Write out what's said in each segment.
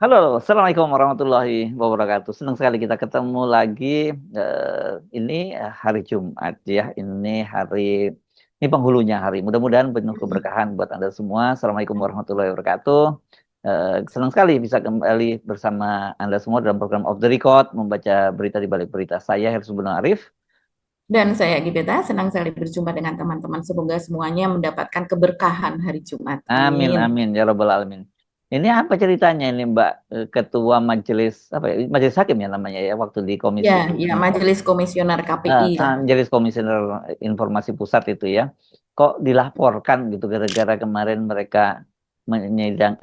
Halo, Assalamualaikum warahmatullahi wabarakatuh. Senang sekali kita ketemu lagi. Ini hari Jumat ya. Ini penghulunya hari. Mudah-mudahan penuh Mhm. keberkahan buat Anda semua. Assalamualaikum warahmatullahi wabarakatuh. Senang sekali bisa kembali bersama Anda semua dalam program Off the Record, membaca berita di balik berita. Saya Hersubun Arif. Dan saya Gibeta, senang sekali berjumpa dengan teman-teman. Semoga semuanya mendapatkan keberkahan hari Jumat. Amin, Amin. amin, ya Rabbal Alamin. Ini apa ceritanya ini Mbak, Ketua Majelis apa ya? Majelis Hakim ya namanya ya, waktu di Komisi Ya, ya Majelis Komisioner KPI lah. Majelis Komisioner Informasi Pusat itu ya, kok dilaporkan gitu gara-gara kemarin mereka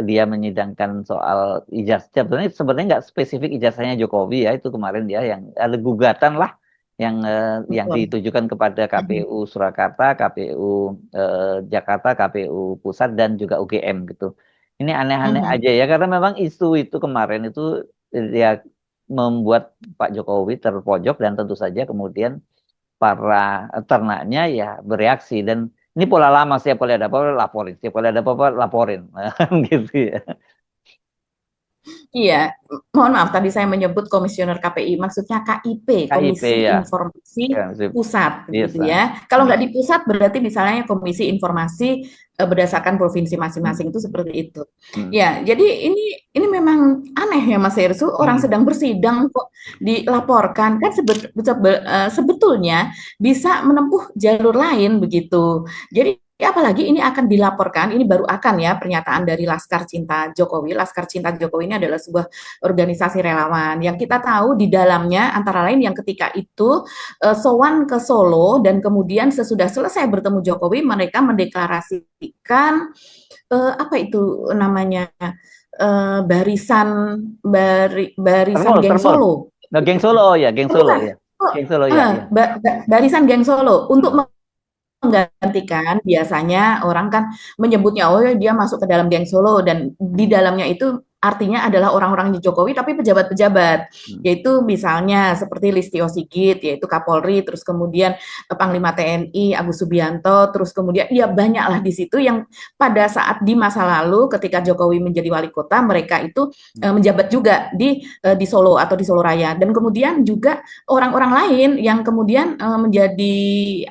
dia menyidangkan soal ijazah. Sebenarnya nggak spesifik ijazahnya Jokowi ya, itu kemarin dia yang ada gugatan lah yang Betul. ditujukan kepada Mhm. KPU Surakarta, KPU Jakarta, KPU Pusat dan juga UGM gitu. Ini aneh-aneh Mhm. aja ya, karena memang isu itu kemarin itu ya membuat Pak Jokowi terpojok dan tentu saja kemudian para ternaknya ya bereaksi, dan ini pola lama, setiap kali ada apa laporin, setiap kali ada apa laporin. Gitu ya. Iya, mohon maaf tadi saya menyebut Komisioner KPI, maksudnya KIP, KIP Komisi ya. Informasi Ya, sip. Pusat, Yes, begitu ya. Kalau hmm. nggak di pusat berarti misalnya Komisi Informasi berdasarkan provinsi Hmm. masing-masing itu seperti itu. Hmm. Ya, jadi ini memang aneh ya Mas Hersu, orang Hmm. sedang bersidang kok dilaporkan kan sebetulnya bisa menempuh jalur lain begitu. Jadi apalagi ini akan dilaporkan, ini baru akan ya pernyataan dari Laskar Cinta Jokowi. Laskar Cinta Jokowi ini adalah sebuah organisasi relawan yang kita tahu di dalamnya antara lain yang ketika itu sowan ke Solo dan kemudian sesudah selesai bertemu Jokowi mereka mendeklarasikan apa itu namanya barisan Termul, geng termul. Solo. Nah, geng Solo ya, geng Oh, Solo bukan. ya. Oh, Geng Solo ya, ya. barisan geng Solo untuk Hmm. menggantikan biasanya orang kan menyebutnya oh dia masuk ke dalam geng Solo dan di dalamnya itu artinya adalah orang-orang Jokowi tapi pejabat-pejabat Hmm. yaitu misalnya seperti Listio Sigit yaitu Kapolri terus kemudian Panglima TNI Agus Subianto terus kemudian ya banyaklah di situ yang pada saat di masa lalu ketika Jokowi menjadi wali kota mereka itu Hmm. menjabat juga di Solo atau di Solo Raya dan kemudian juga orang-orang lain yang kemudian menjadi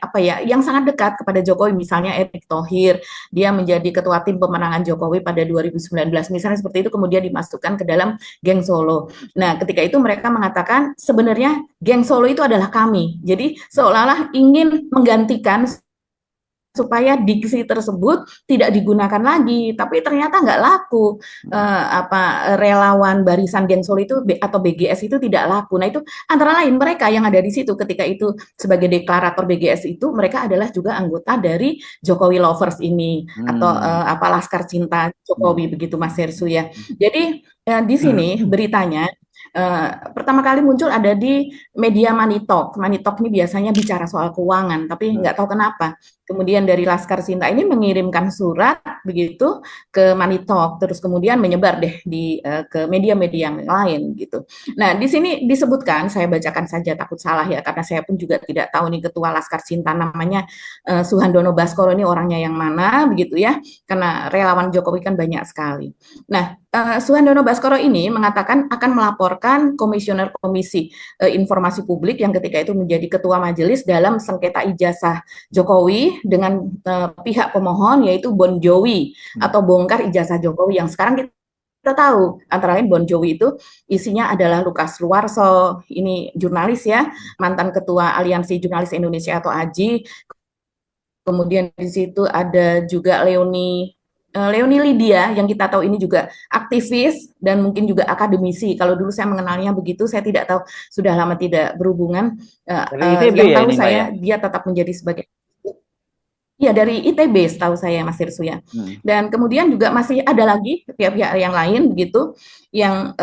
apa ya yang sangat dekat kepada Jokowi misalnya Erick Thohir dia menjadi ketua tim pemenangan Jokowi pada 2019 misalnya seperti itu kemudian dimasukkan ke dalam geng Solo. Nah, ketika itu mereka mengatakan sebenarnya geng Solo itu adalah kami. Jadi seolah-olah ingin menggantikan supaya diksi tersebut tidak digunakan lagi, tapi ternyata nggak laku. Hmm. Relawan barisan Geng Solo itu atau BGS itu tidak laku. Nah itu antara lain mereka yang ada di situ ketika itu sebagai deklarator BGS itu mereka adalah juga anggota dari Jokowi Lovers ini atau Hmm. Laskar Cinta Hmm. Jokowi begitu Mas Hersu ya. Hmm. Jadi di sini beritanya pertama kali muncul ada di media Money Talk. Money Talk ini biasanya bicara soal keuangan, tapi Hmm. nggak tahu kenapa kemudian dari Laskar Sinta ini mengirimkan surat begitu ke Money Talk, terus kemudian menyebar deh ke media-media yang lain gitu. Nah di sini disebutkan, saya bacakan saja takut salah ya, karena saya pun juga tidak tahu nih ketua Laskar Cinta namanya Suhandono Baskoro ini orangnya yang mana begitu ya, karena relawan Jokowi kan banyak sekali. Nah Suhandono Baskoro ini mengatakan akan melaporkan Komisioner Komisi Informasi Publik yang ketika itu menjadi ketua majelis dalam sengketa ijazah Jokowi dengan pihak pemohon yaitu Bon Jovi Hmm. atau bongkar ijazah Jokowi yang sekarang kita tahu antara lain Bon Jovi itu isinya adalah Lukas Luarso, ini jurnalis ya, mantan ketua Aliansi Jurnalis Indonesia atau AJI. Kemudian di situ ada juga Leoni Lydia yang kita tahu ini juga aktivis dan mungkin juga akademisi. Kalau dulu saya mengenalnya begitu, saya tidak tahu sudah lama tidak berhubungan. Dari ITB Yang ya tahu ini Mbak ya. saya dia tetap menjadi sebagai iya dari ITB setahu saya Mas Irsu ya. Hmm. Dan kemudian juga masih ada lagi pihak-pihak yang lain begitu yang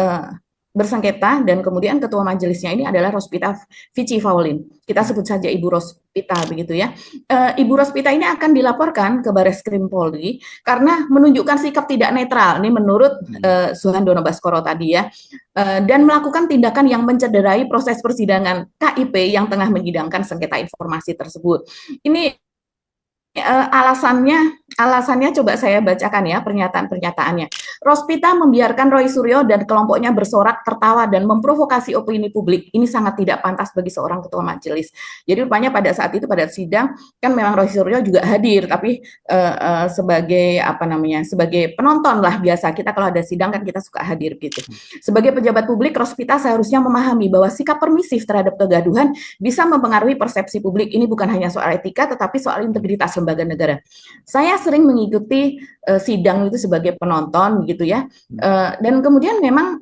bersengketa dan kemudian ketua majelisnya ini adalah Rospita Vici Faulin. Kita sebut saja Ibu Rospita begitu ya. Ibu Rospita ini akan dilaporkan ke Baris Krim Polri karena menunjukkan sikap tidak netral. Ini menurut Hmm. Suhandono Baskoro tadi ya. Dan melakukan tindakan yang mencederai proses persidangan KIP yang tengah menyidangkan sengketa informasi tersebut. Ini alasannya coba saya bacakan ya pernyataan-pernyataannya. Rospita membiarkan Roy Suryo dan kelompoknya bersorak, tertawa, dan memprovokasi opini publik. Ini sangat tidak pantas bagi seorang ketua majelis. Jadi rupanya pada saat itu, pada sidang, kan memang Roy Suryo juga hadir, tapi sebagai apa namanya, sebagai penonton lah biasa. Kita kalau ada sidang kan kita suka hadir gitu. Sebagai pejabat publik, Rospita seharusnya memahami bahwa sikap permisif terhadap kegaduhan bisa mempengaruhi persepsi publik. Ini bukan hanya soal etika, tetapi soal integritas lembaga negara. Saya sering mengikuti sidang itu sebagai penonton gitu ya, dan kemudian memang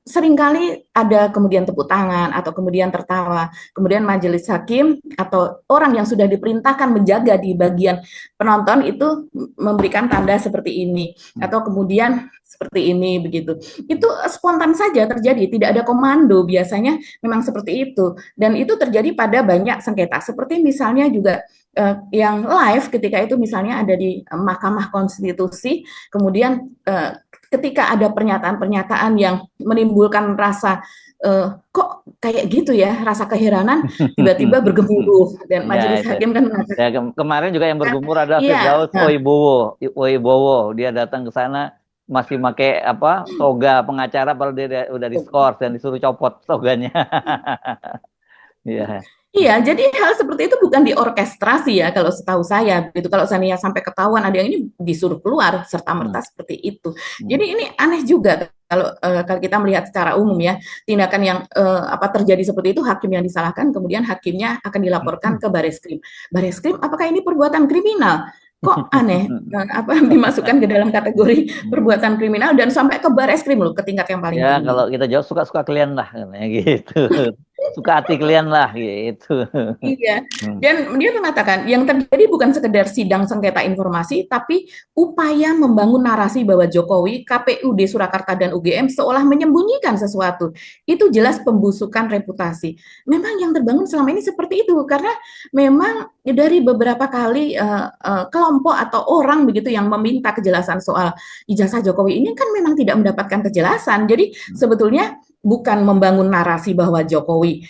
seringkali ada kemudian tepuk tangan atau kemudian tertawa, kemudian majelis hakim atau orang yang sudah diperintahkan menjaga di bagian penonton itu memberikan tanda seperti ini atau kemudian seperti ini begitu. Itu spontan saja terjadi, tidak ada komando, biasanya memang seperti itu, dan itu terjadi pada banyak sengketa seperti misalnya juga yang live ketika itu misalnya ada di Mahkamah Konstitusi, kemudian ketika ada pernyataan-pernyataan yang menimbulkan rasa kok kayak gitu ya, rasa keheranan, tiba-tiba bergemuruh dan majelis hakim kan mengatakan. Ya, kemarin juga yang bergumur adalah Iya, Firdaus Wibowo. Dia datang ke sana masih pakai apa toga pengacara, padahal dia udah diskors dan disuruh copot toganya. Iya. Iya, jadi hal seperti itu bukan diorkestrasi ya kalau setahu saya. Gitu. Kalau seandainya sampai ketahuan ada yang ini disuruh keluar serta-merta seperti itu. Jadi ini aneh juga kalau kita melihat secara umum ya, tindakan yang apa terjadi seperti itu, hakim yang disalahkan, kemudian hakimnya akan dilaporkan ke Bareskrim. Bareskrim, apakah ini perbuatan kriminal? Kok aneh, apa dimasukkan ke dalam kategori perbuatan kriminal dan sampai ke Bareskrim loh, ke tingkat yang paling Ya, tinggi. kalau kita jawab suka-suka kalian lah, gitu. Suka hati kalian lah, gitu. Iya, dan dia mengatakan yang terjadi bukan sekedar sidang sengketa informasi, tapi upaya membangun narasi bahwa Jokowi, KPUD Surakarta dan UGM seolah menyembunyikan sesuatu. Itu jelas pembusukan reputasi. Memang yang terbangun selama ini seperti itu, karena memang dari beberapa kali kelompok atau orang begitu yang meminta kejelasan soal ijazah Jokowi ini kan memang tidak mendapatkan kejelasan. Jadi sebetulnya bukan membangun narasi bahwa Jokowi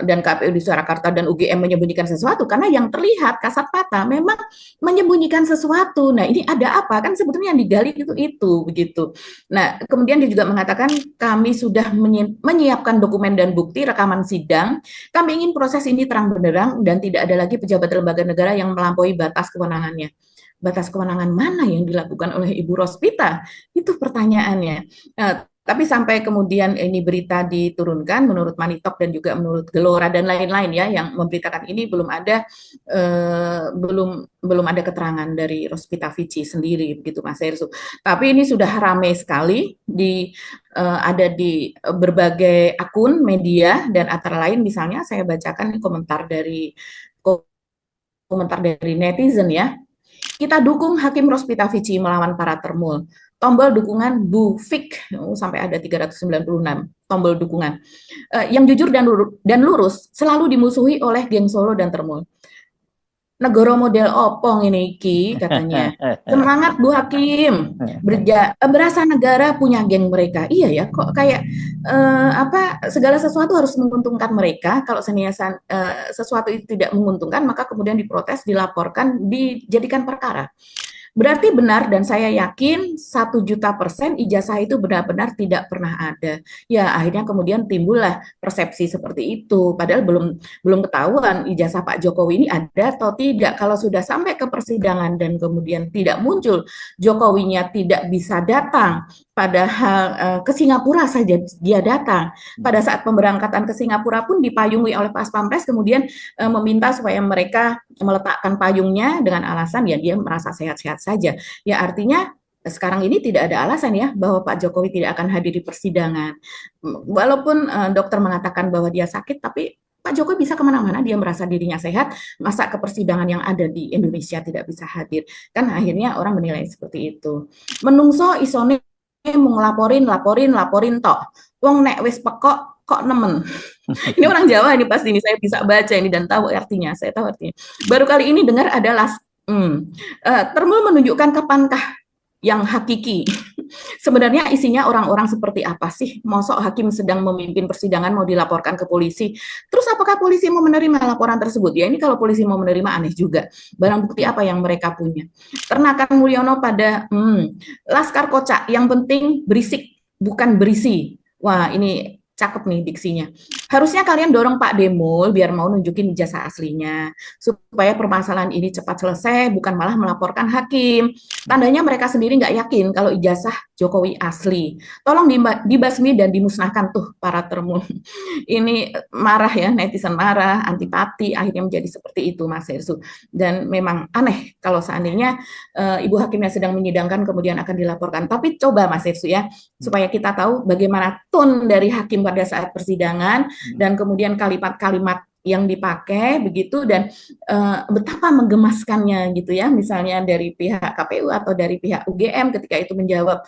dan KPUD Surakarta dan UGM menyembunyikan sesuatu, karena yang terlihat kasat mata memang menyembunyikan sesuatu. Nah, ini ada apa? Kan sebetulnya yang digali itu begitu. Nah, kemudian dia juga mengatakan kami sudah menyiapkan dokumen dan bukti rekaman sidang. Kami ingin proses ini terang benderang dan tidak ada lagi pejabat lembaga negara yang melampaui batas kewenangannya. Batas kewenangan mana yang dilakukan oleh Ibu Rospita? Itu pertanyaannya. Tapi sampai kemudian ini berita diturunkan, menurut Manitok dan juga menurut Gelora dan lain-lain ya yang memberitakan ini belum ada keterangan dari Rospita Vici sendiri begitu Mas Hersu. Tapi ini sudah ramai sekali ada di berbagai akun media dan antara lain misalnya saya bacakan komentar dari netizen ya. Kita dukung Hakim Rospita Vici melawan para termul. Tombol dukungan Bu Fik sampai ada 396 tombol dukungan. Yang jujur dan lurus selalu dimusuhi oleh geng Solo dan termul. Negara model opong ini Ki katanya. Semangat Bu Hakim. Berasa negara punya geng mereka. Iya ya, kok kayak segala sesuatu harus menguntungkan mereka. Kalau sesuatu itu tidak menguntungkan, maka kemudian diprotes, dilaporkan, dijadikan perkara. Berarti benar dan saya yakin 1.000.000% ijazah itu benar-benar tidak pernah ada. Ya akhirnya kemudian timbullah persepsi seperti itu. Padahal belum ketahuan ijazah Pak Jokowi ini ada atau tidak. Kalau sudah sampai ke persidangan dan kemudian tidak muncul, Jokowinya tidak bisa datang. Padahal ke Singapura saja dia datang. Pada saat pemberangkatan ke Singapura pun dipayungi oleh Pas Pampres, kemudian meminta supaya mereka meletakkan payungnya dengan alasan ya dia merasa sehat-sehat saja. Ya artinya sekarang ini tidak ada alasan ya bahwa Pak Jokowi tidak akan hadir di persidangan. Walaupun dokter mengatakan bahwa dia sakit, tapi Pak Jokowi bisa kemana-mana, dia merasa dirinya sehat, masa ke persidangan yang ada di Indonesia tidak bisa hadir. Kan akhirnya orang menilai seperti itu. Menungso isone mau laporin tok. Wong nek wis pekok kok nemen. Ini orang Jawa ini pasti ini saya bisa baca ini dan tahu artinya. Saya tahu artinya. Baru kali ini dengar adalah termul menunjukkan kapankah yang hakiki. Sebenarnya isinya orang-orang seperti apa sih? Mosok hakim sedang memimpin persidangan mau dilaporkan ke polisi. Terus apakah polisi mau menerima laporan tersebut? Ya ini kalau polisi mau menerima aneh juga. Barang bukti apa yang mereka punya? Ternakan Mulyono pada Laskar Kocak, yang penting berisik, bukan berisi. Wah, ini cakep nih diksinya. Harusnya kalian dorong Pak Demul biar mau nunjukin ijazah aslinya, supaya permasalahan ini cepat selesai, bukan malah melaporkan hakim. Tandanya mereka sendiri nggak yakin kalau ijazah Jokowi asli. Tolong dibasmi dan dimusnahkan tuh para termul. Ini marah ya, netizen marah, antipati, akhirnya menjadi seperti itu Mas Hersu. Dan memang aneh kalau seandainya Ibu Hakimnya sedang menyidangkan kemudian akan dilaporkan. Tapi coba Mas Hersu ya, supaya kita tahu bagaimana tone dari hakim pada saat persidangan dan kemudian kalimat-kalimat yang dipakai begitu dan betapa menggemaskannya gitu ya, misalnya dari pihak KPU atau dari pihak UGM ketika itu menjawab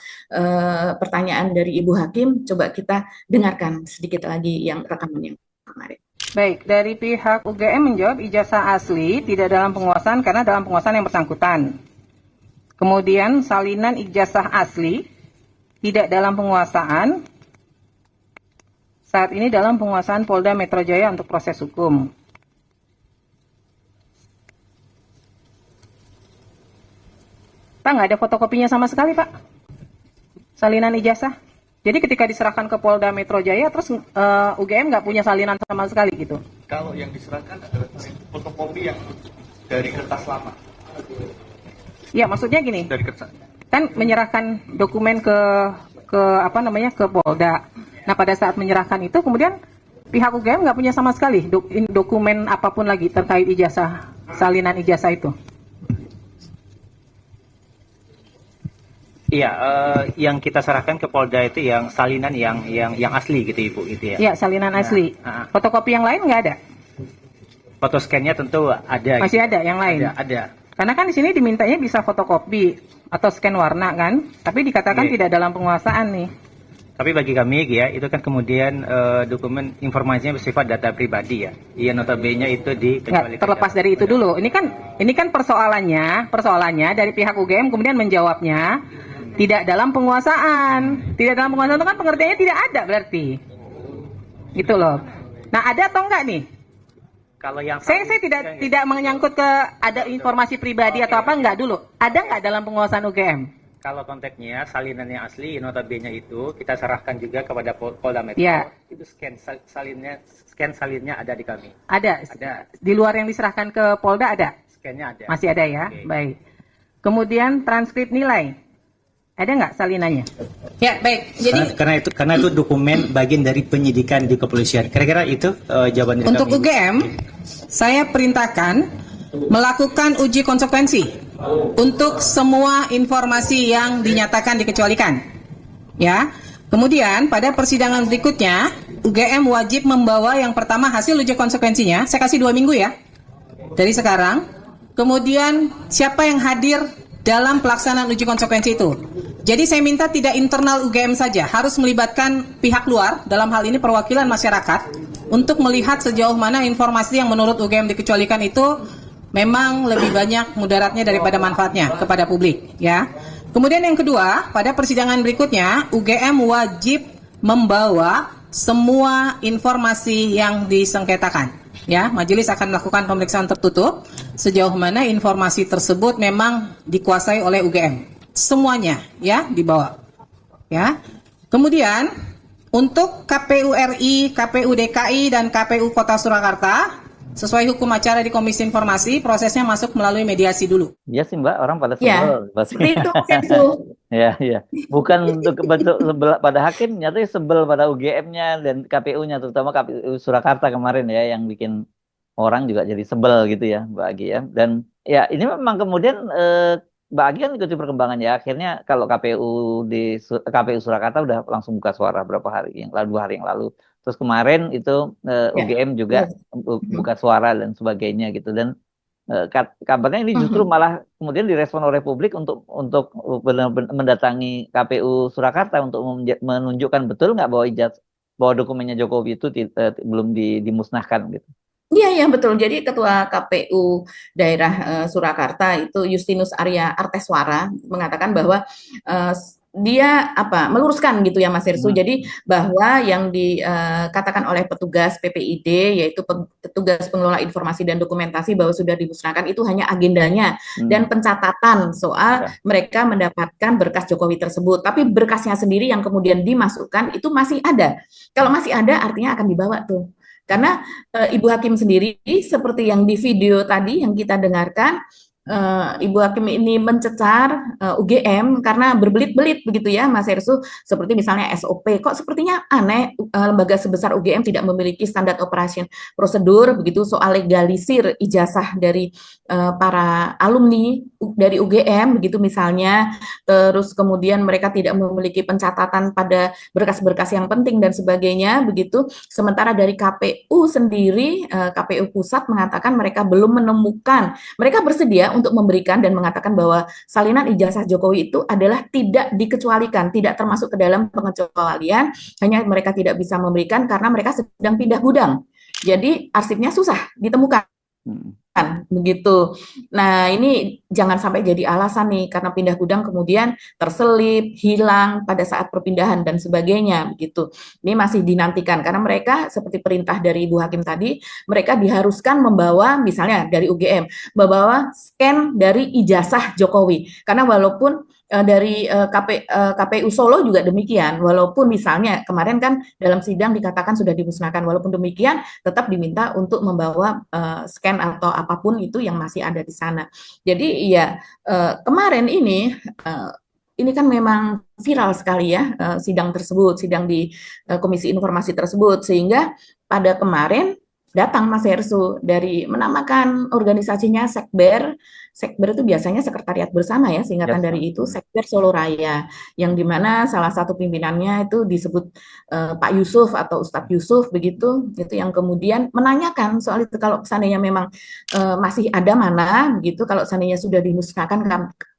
pertanyaan dari Ibu Hakim. Coba kita dengarkan sedikit lagi yang rekaman yang kemarin. Baik, dari pihak UGM menjawab ijazah asli tidak dalam penguasaan karena dalam penguasaan yang bersangkutan. Kemudian salinan ijazah asli tidak dalam penguasaan, saat ini dalam penguasaan Polda Metro Jaya untuk proses hukum. Pak, nggak ada fotokopinya sama sekali, Pak. Salinan ijazah. Jadi ketika diserahkan ke Polda Metro Jaya, terus UGM nggak punya salinan sama sekali gitu. Kalau yang diserahkan adalah fotokopi yang dari kertas lama. Ya, maksudnya gini. Dari kertas. Kan menyerahkan dokumen ke Polda. Nah, pada saat menyerahkan itu kemudian pihak UGM nggak punya sama sekali dokumen apapun lagi terkait ijazah, salinan ijazah itu. Iya, yang kita serahkan ke Polda itu yang salinan yang asli gitu Ibu, gitu ya. Iya, salinan asli. Fotokopi yang lain nggak ada? Foto scan-nya tentu ada. Masih gitu. ada yang lain? Ada. Karena kan di sini dimintanya bisa fotokopi atau scan warna kan, tapi dikatakan tidak dalam penguasaan nih. Tapi bagi kami ya, itu kan kemudian dokumen informasinya bersifat data pribadi ya. Iya, notabene itu dikecualikan. Terlepas dari itu dulu. Ini kan persoalannya dari pihak UGM kemudian menjawabnya tidak dalam penguasaan. Tidak dalam penguasaan itu kan pengertiannya tidak ada berarti. Gitu loh. Nah, ada atau enggak nih? Kalau yang saya tidak menyangkut ke ada informasi pribadi atau apa, enggak dulu. Ada enggak dalam penguasaan UGM? Kalau konteksnya salinan yang asli notabene itu kita serahkan juga kepada Polda Metro. Ya. Itu scan salinnya ada di kami. Ada. Di luar yang diserahkan ke Polda ada? Scan-nya ada. Masih ada ya? Okay. Baik. Kemudian transkrip nilai. Ada nggak salinannya? Ya, baik. Jadi karena itu dokumen bagian dari penyidikan di kepolisian. Kira-kira itu jawaban dari untuk kami. UGM, saya perintahkan melakukan uji konsekuensi untuk semua informasi yang dinyatakan dikecualikan. Ya. Kemudian pada persidangan berikutnya, UGM wajib membawa yang pertama hasil uji konsekuensinya. Saya kasih 2 minggu ya. Dari sekarang. Kemudian siapa yang hadir dalam pelaksanaan uji konsekuensi itu. Jadi saya minta tidak internal UGM saja, harus melibatkan pihak luar, dalam hal ini perwakilan masyarakat, untuk melihat sejauh mana informasi yang menurut UGM dikecualikan itu memang lebih banyak mudaratnya daripada manfaatnya kepada publik, ya. Kemudian yang kedua, pada persidangan berikutnya, UGM wajib membawa semua informasi yang disengketakan. Ya, majelis akan melakukan pemeriksaan tertutup sejauh mana informasi tersebut memang dikuasai oleh UGM. Semuanya, ya, dibawa. Ya. Kemudian untuk KPU RI, KPU DKI dan KPU Kota Surakarta, sesuai hukum acara di Komisi Informasi, prosesnya masuk melalui mediasi dulu. Iya sih Mbak, orang pada Ya, sebel. seperti itu, itu. Ya. Bukan bentuk sebel pada hakim, nyata sebel pada UGM-nya dan KPU-nya, terutama KPU Surakarta kemarin ya, yang bikin orang juga jadi sebel gitu ya, Mbak Agi ya. Dan ya ini memang kemudian Mbak Agi kan ikuti perkembangan ya. Akhirnya kalau KPU Surakarta udah langsung buka suara berapa hari yang lalu, 2 hari yang lalu. Terus kemarin itu UGM juga buka suara dan sebagainya gitu. Dan kabarnya ini justru malah kemudian direspon oleh publik untuk benar-benar mendatangi KPU Surakarta untuk menunjukkan betul nggak bahwa dokumennya Jokowi itu belum dimusnahkan gitu. Iya, betul. Jadi Ketua KPU daerah Surakarta itu Justinus Arya Arteswara mengatakan bahwa dia meluruskan gitu ya Mas Hersu. Jadi bahwa yang dikatakan oleh petugas PPID yaitu petugas pengelola informasi dan dokumentasi bahwa sudah dimusnahkan itu hanya agendanya dan pencatatan soal mereka mendapatkan berkas Jokowi tersebut. Tapi berkasnya sendiri yang kemudian dimasukkan itu masih ada. Kalau masih ada artinya akan dibawa tuh. Karena Ibu Hakim sendiri seperti yang di video tadi yang kita dengarkan, Ibu Hakim ini mencecar UGM karena berbelit-belit begitu ya Mas Hersu, seperti misalnya SOP, kok sepertinya aneh lembaga sebesar UGM tidak memiliki standar operation prosedur begitu soal legalisir ijazah dari para alumni dari UGM begitu misalnya, terus kemudian mereka tidak memiliki pencatatan pada berkas-berkas yang penting dan sebagainya begitu, sementara dari KPU sendiri, KPU Pusat mengatakan mereka belum menemukan, mereka bersedia untuk memberikan dan mengatakan bahwa salinan ijazah Jokowi itu adalah tidak dikecualikan, tidak termasuk ke dalam pengecualian, hanya mereka tidak bisa memberikan karena mereka sedang pindah gudang. Jadi arsipnya susah ditemukan. Begitu. Nah, ini jangan sampai jadi alasan nih karena pindah gudang kemudian terselip, hilang pada saat perpindahan dan sebagainya begitu. Ini masih dinantikan karena mereka seperti perintah dari Ibu Hakim tadi, mereka diharuskan membawa misalnya dari UGM, membawa scan dari ijazah Jokowi. Karena walaupun dari KPU Solo juga demikian, walaupun misalnya kemarin kan dalam sidang dikatakan sudah dimusnahkan, walaupun demikian tetap diminta untuk membawa scan atau apapun itu yang masih ada di sana. Jadi ya kemarin ini kan memang viral sekali ya sidang tersebut, sidang di Komisi Informasi tersebut, sehingga pada kemarin datang Mas Hersu dari menamakan organisasinya Sekber. Sekber itu biasanya sekretariat bersama ya, singkatan dari itu, Sekber Solo Raya, yang dimana salah satu pimpinannya itu disebut Pak Yusuf atau Ustadz Yusuf begitu, itu yang kemudian menanyakan soal itu kalau seandainya memang masih ada mana begitu, kalau seandainya sudah dimusnahkan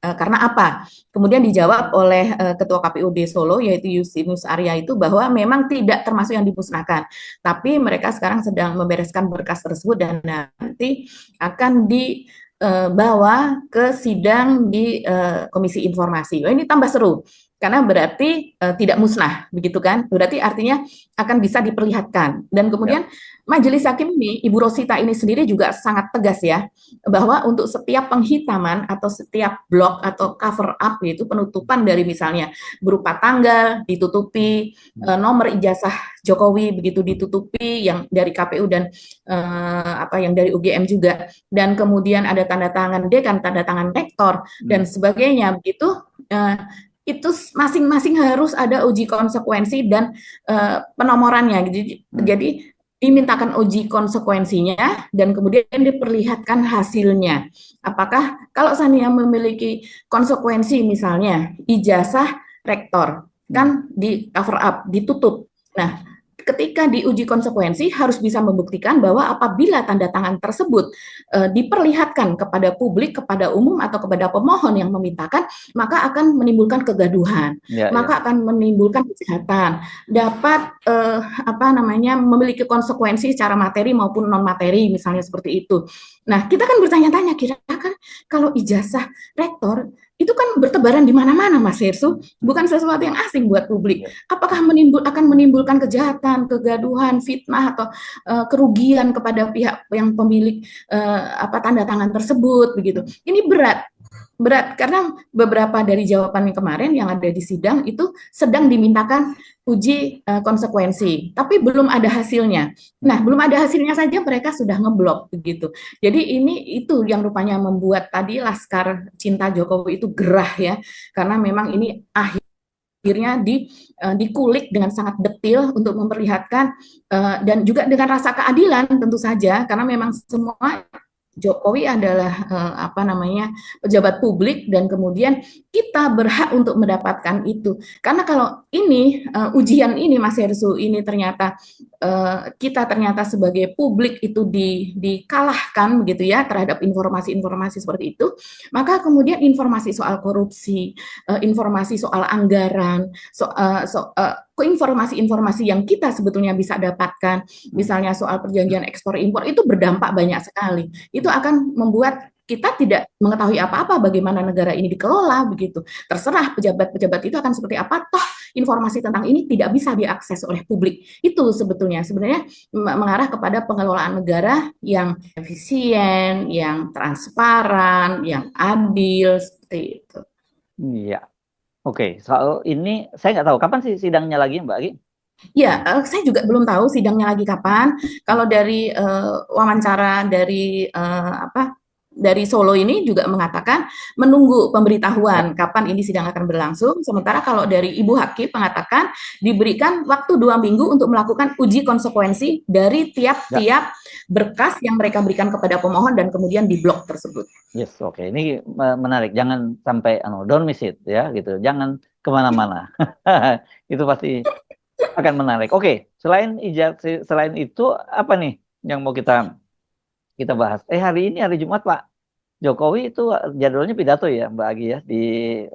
karena apa? Kemudian dijawab oleh Ketua KPUD Solo yaitu Yusinus Arya itu bahwa memang tidak termasuk yang dimusnahkan, tapi mereka sekarang sedang membereskan berkas tersebut dan nanti akan dibawa ke sidang di Komisi Informasi. Ini tambah seru karena berarti tidak musnah begitu kan, berarti artinya akan bisa diperlihatkan. Dan kemudian Majelis Hakim ini, Ibu Rosita ini sendiri juga sangat tegas ya, bahwa untuk setiap penghitaman atau setiap blok atau cover up, yaitu penutupan dari misalnya berupa tanggal ditutupi, nomor ijazah Jokowi begitu ditutupi, yang dari KPU dan yang dari UGM juga, dan kemudian ada tanda tangan dekan, tanda tangan rektor dan sebagainya begitu. Itu masing-masing harus ada uji konsekuensi dan penomorannya. Jadi dimintakan uji konsekuensinya dan kemudian diperlihatkan hasilnya. Apakah kalau seandainya memiliki konsekuensi misalnya ijazah rektor kan di cover up, ditutup. Nah, ketika diuji konsekuensi harus bisa membuktikan bahwa apabila tanda tangan tersebut diperlihatkan kepada publik, kepada umum atau kepada pemohon yang memintakan, maka akan menimbulkan kegaduhan, maka akan menimbulkan kejahatan, dapat memiliki konsekuensi secara materi maupun non materi misalnya seperti itu. Nah, kita kan bertanya-tanya, kira-kira kalau ijazah rektor itu kan bertebaran di mana-mana, Mas Hersu, bukan sesuatu yang asing buat publik. Apakah akan menimbulkan kejahatan, kegaduhan, fitnah atau kerugian kepada pihak yang pemilik tanda tangan tersebut begitu. Ini berat karena beberapa dari jawaban yang kemarin yang ada di sidang itu sedang dimintakan uji konsekuensi, tapi belum ada hasilnya. Nah, belum ada hasilnya saja mereka sudah ngeblok begitu. Jadi itu yang rupanya membuat tadi Laskar Cinta Jokowi itu gerah ya, karena memang ini akhirnya dikulik dengan sangat detail untuk memperlihatkan dan juga dengan rasa keadilan tentu saja, karena memang semua Jokowi adalah pejabat publik dan kemudian kita berhak untuk mendapatkan itu. Karena kalau ini ujian ini Mas Hersu ini ternyata kita ternyata sebagai publik itu dikalahkan begitu ya terhadap informasi-informasi seperti itu, maka kemudian informasi soal korupsi, informasi soal anggaran, informasi-informasi yang kita sebetulnya bisa dapatkan, misalnya soal perjanjian ekspor impor itu berdampak banyak sekali. Itu akan membuat kita tidak mengetahui apa-apa bagaimana negara ini dikelola begitu. Terserah pejabat-pejabat itu akan seperti apa, toh informasi tentang ini tidak bisa diakses oleh publik. Itu sebenarnya mengarah kepada pengelolaan negara yang efisien, yang transparan, yang adil seperti itu. Iya. Oke, soal ini saya nggak tahu kapan sih sidangnya lagi, Mbak Agi? Ya, saya juga belum tahu sidangnya lagi kapan. Kalau dari wawancara dari Solo ini juga mengatakan menunggu pemberitahuan kapan ini sidang akan berlangsung. Sementara kalau dari Ibu Hakim mengatakan diberikan waktu 2 minggu untuk melakukan uji konsekuensi dari tiap-tiap berkas yang mereka berikan kepada pemohon dan kemudian diblok tersebut. Yes, oke. Ini menarik. Jangan sampai don't miss it ya, gitu. Jangan kemana-mana. Itu pasti akan menarik. Oke, selain itu apa nih yang mau kita bahas? Hari ini hari Jumat Pak Jokowi itu jadwalnya pidato ya Mbak Agi ya di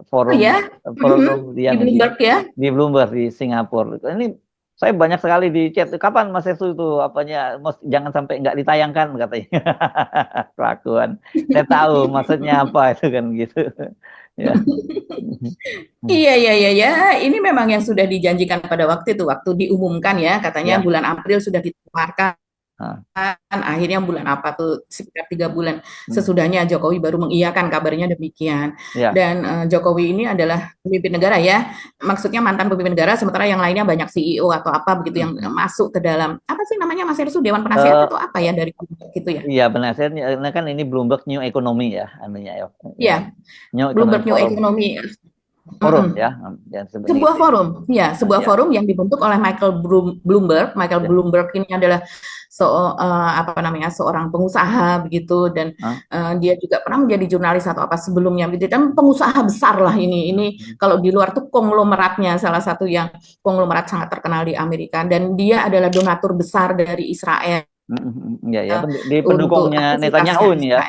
forum Di Bloomberg ya. Di Bloomberg di Singapura. Ini saya banyak sekali di chat. Kapan Mas Esu itu apanya? Jangan sampai nggak ditayangkan katanya. Kelakuan. Saya tahu maksudnya apa itu kan gitu. Ya. Iya. Ini memang yang sudah dijanjikan pada waktu diumumkan ya, katanya bulan April sudah ditawarkan. Akhirnya bulan apa tuh, sekitar 3 bulan sesudahnya Jokowi baru mengiyakan, kabarnya demikian. Dan Jokowi ini adalah pemimpin negara ya, maksudnya mantan pemimpin negara, sementara yang lainnya banyak CEO atau apa begitu yang masuk ke dalam apa sih namanya Mas Ersu, Dewan Penasihat atau apa ya dari gitu ya? Iya penasihat, kan ini Bloomberg New Economy ya anunya ya. Iya. Bloomberg New Economy Forum ya. Sebuah forum, ya, sebuah forum yang dibentuk oleh Michael Bloomberg. Michael Bloomberg ini adalah seorang pengusaha begitu, dan dia juga pernah menjadi jurnalis atau apa sebelumnya begitu, dan pengusaha besar lah ini kalau di luar tuh konglomeratnya, salah satu yang konglomerat sangat terkenal di Amerika, dan dia adalah donatur besar dari Israel. Di pendukungnya Netanyahu nih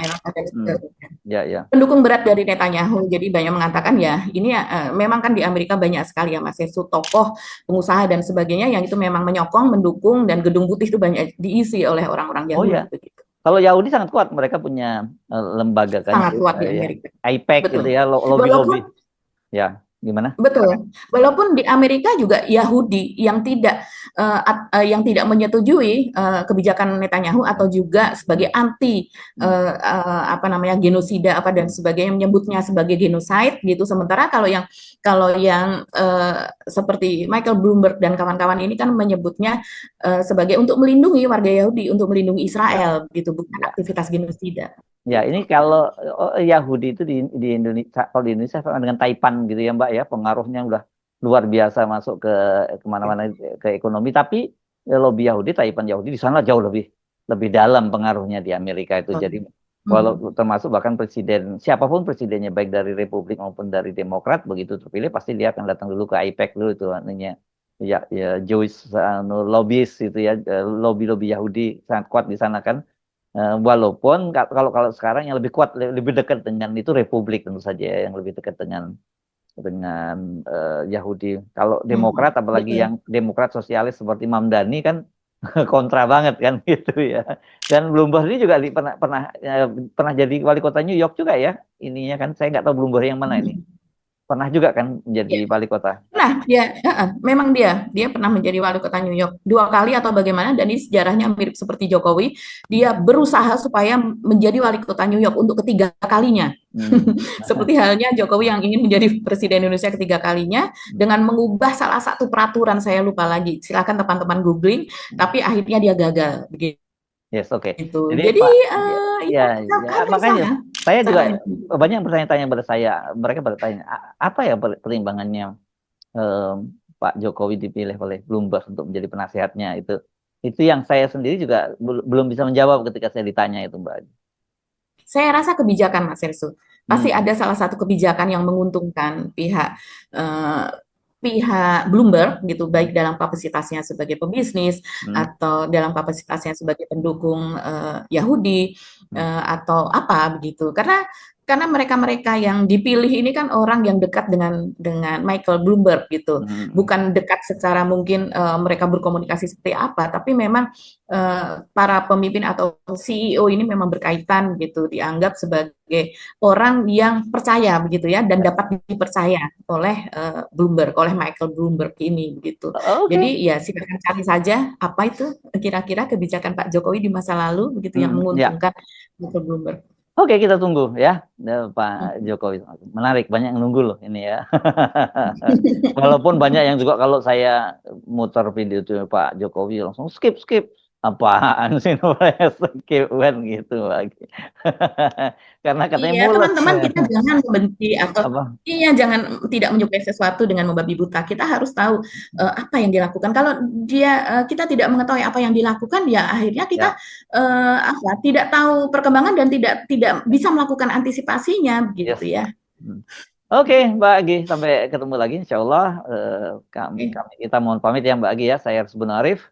ya. Pendukung berat dari Netanyahu. Jadi banyak mengatakan ya ini memang kan di Amerika banyak sekali ya Mas Ersu, tokoh, pengusaha dan sebagainya yang itu memang menyokong, mendukung, dan Gedung Putih itu banyak diisi oleh orang-orang Yahudi. Begitu. Kalau Yahudi sangat kuat, mereka punya lembaga kan. Sangat kuat di Amerika. IPAC gitu ya, lobby-lobby. Ya, gimana? Betul. Walaupun di Amerika juga Yahudi yang tidak menyetujui kebijakan Netanyahu atau juga sebagai anti genosida dan sebagainya, menyebutnya sebagai genocide gitu. Sementara kalau yang seperti Michael Bloomberg dan kawan-kawan ini kan menyebutnya sebagai untuk melindungi warga Yahudi, untuk melindungi Israel gitu, bukan aktivitas genosida. Ya, ini kalau Yahudi itu di Indonesia, kalau di Indonesia sama dengan Taipan gitu ya Mbak ya, pengaruhnya udah luar biasa masuk ke kemana-mana ke ekonomi. Tapi lobby Yahudi, Taipan Yahudi di sana jauh lebih dalam pengaruhnya di Amerika itu. Jadi walau termasuk bahkan siapapun presidennya, baik dari Republik maupun dari Demokrat, begitu terpilih pasti dia akan datang dulu ke IPAC dulu itu artinya ya Jewish lobbyist itu ya, lobby Yahudi sangat kuat di sana kan. Walaupun kalau sekarang yang lebih kuat, lebih dekat dengan itu Republik tentu saja ya, yang lebih dekat dengan Yahudi. Kalau Demokrat, apalagi yang Demokrat sosialis seperti Mamdani kan kontra banget kan gitu ya. Dan Bloomberg ini juga pernah jadi wali kota New York juga ya. Ininya kan saya nggak tahu Bloomberg yang mana ini. Pernah juga kan menjadi wali kota. Nah, memang dia pernah menjadi wali kota New York 2 kali atau bagaimana, dan ini sejarahnya mirip seperti Jokowi. Dia berusaha supaya menjadi wali kota New York untuk ketiga kalinya. Seperti halnya Jokowi yang ingin menjadi presiden Indonesia ketiga kalinya dengan mengubah salah satu peraturan, saya lupa lagi. Silakan teman-teman googling, tapi akhirnya dia gagal begitu. Yes, oke. Gitu. Jadi makanya saya juga banyak bertanya-tanya pada saya. Mereka bertanya, apa ya pertimbangannya Pak Jokowi dipilih oleh Bloomberg untuk menjadi penasihatnya itu yang saya sendiri juga belum bisa menjawab ketika saya ditanya itu, Mbak. Saya rasa kebijakan, Mas Ersu. Pasti ada salah satu kebijakan yang menguntungkan pihak Bloomberg gitu, baik dalam kapasitasnya sebagai pebisnis atau dalam kapasitasnya sebagai pendukung Yahudi atau apa begitu. Karena karena mereka-mereka yang dipilih ini kan orang yang dekat dengan Michael Bloomberg gitu, bukan dekat secara mungkin mereka berkomunikasi seperti apa, tapi memang para pemimpin atau CEO ini memang berkaitan gitu, dianggap sebagai orang yang percaya begitu ya, dan dapat dipercaya oleh Bloomberg, oleh Michael Bloomberg ini begitu. Oke. Jadi ya silakan cari saja apa itu kira-kira kebijakan Pak Jokowi di masa lalu begitu yang Ya. menguntungkan Michael Bloomberg. Oke, kita tunggu ya, Pak Jokowi. Menarik, banyak yang nunggu loh ini ya. Walaupun banyak yang juga kalau saya muter video itu Pak Jokowi langsung skip. Apaan sih skip kan gitu lagi. Karena katanya Iya, mules. teman-teman, kita jangan membenci atau Apa? jangan tidak menyukai sesuatu dengan membabi buta. Kita harus tahu apa yang dilakukan. Kalau kita tidak mengetahui apa yang dilakukan, ya akhirnya kita tidak tahu perkembangan dan tidak bisa melakukan antisipasinya, begitu ya. Oke, Mbak Agi, sampai ketemu lagi, Insya Allah. Kita mohon pamit ya, Mbak Agi ya. Saya Aris Bun Arif.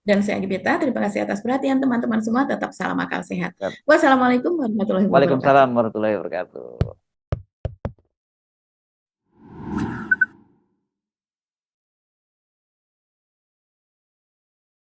Dan saya Gibita, terima kasih atas perhatian teman-teman semua. Tetap salam akal sehat. Wassalamualaikum warahmatullahi wabarakatuh. Waalaikumsalam warahmatullahi wabarakatuh.